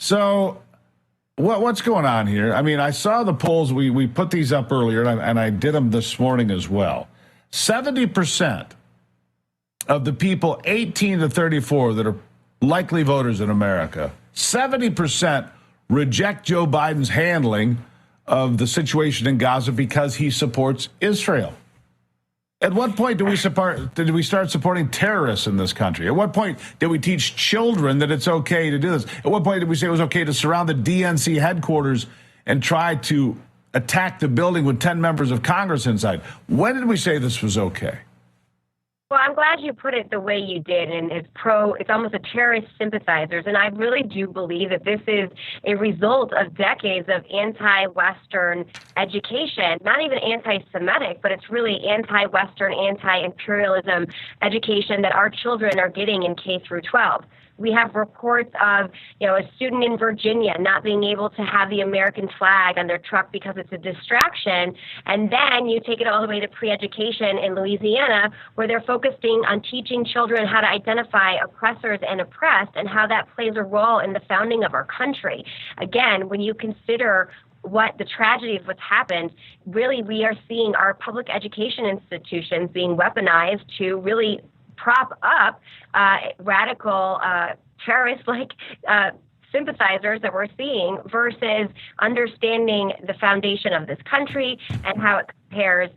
So what's going on here? I mean, I saw the polls. We put these up earlier, and I did them this morning as well. 70% of the people 18 to 34 that are likely voters in America, 70% reject Joe Biden's handling of the situation in Gaza because he supports Israel. At what point did we start supporting terrorists in this country? At what point did we teach children that it's okay to do this? At what point did we say it was okay to surround the DNC headquarters and try to attack the building with 10 members of Congress inside? When did we say this was okay? Well, I'm glad you put it the way you did, and it's almost a terrorist sympathizers, and I really do believe that this is a result of decades of anti-Western education, not even anti-Semitic, but it's really anti-Western, anti-imperialism education that our children are getting in K through 12. We have reports of, a student in Virginia not being able to have the American flag on their truck because it's a distraction. And then you take it all the way to pre-education in Louisiana, where they're focusing on teaching children how to identify oppressors and oppressed and how that plays a role in the founding of our country. Again, when you consider what the tragedy of what's happened, really we are seeing our public education institutions being weaponized to really prop up radical terrorist-like sympathizers that we're seeing versus understanding the foundation of this country and how it compares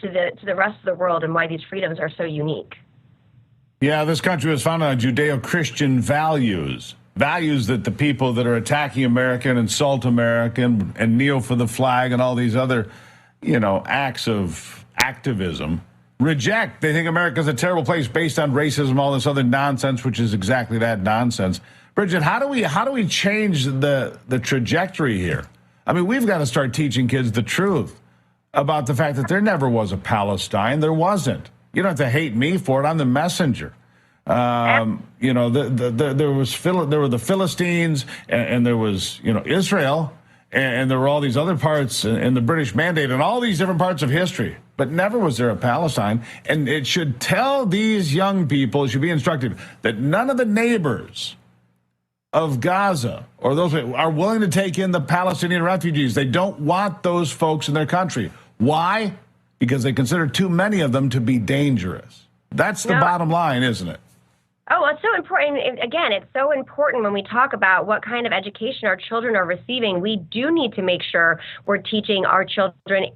to the rest of the world and why these freedoms are so unique. Yeah, this country was founded on Judeo-Christian values that the people that are attacking America and insult America and kneel for the flag and all these other, acts of activism reject. They think America's a terrible place based on racism, all this other nonsense, which is exactly that nonsense. Bridget, how do we change the trajectory here? I mean, we've got to start teaching kids the truth about the fact that there never was a Palestine. There wasn't. You don't have to hate me for it. I'm the messenger. There were the Philistines, and there was Israel, and there were all these other parts in the British Mandate and all these different parts of history. But never was there a Palestine. And it should tell these young people, it should be instructed, that none of the neighbors of Gaza or those are willing to take in the Palestinian refugees. They don't want those folks in their country. Why? Because they consider too many of them to be dangerous. That's the bottom line, isn't it? Oh, well, it's so important. Again, it's so important when we talk about what kind of education our children are receiving. We do need to make sure we're teaching our children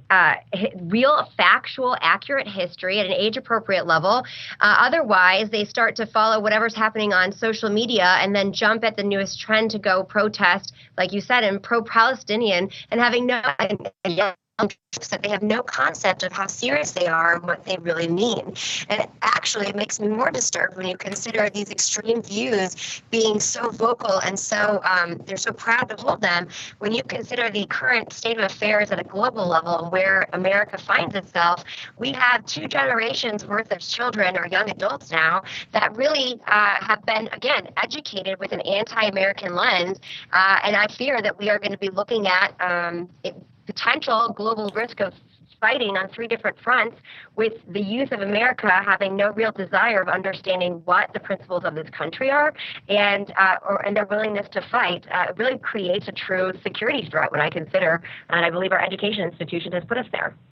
real, factual, accurate history at an age-appropriate level. Otherwise, they start to follow whatever's happening on social media and then jump at the newest trend to go protest, like you said, and pro-Palestinian and having that they have no concept of how serious they are and what they really mean. And actually, it makes me more disturbed when you consider these extreme views being so vocal and so they're so proud to hold them. When you consider the current state of affairs at a global level and where America finds itself, we have 2 generations worth of children or young adults now that really have been, again, educated with an anti-American lens. And I fear that we are going to be looking at potential global risk of fighting on 3 different fronts, with the youth of America having no real desire of understanding what the principles of this country are and their willingness to fight. It really creates a true security threat when I consider, and I believe our education institution has put us there.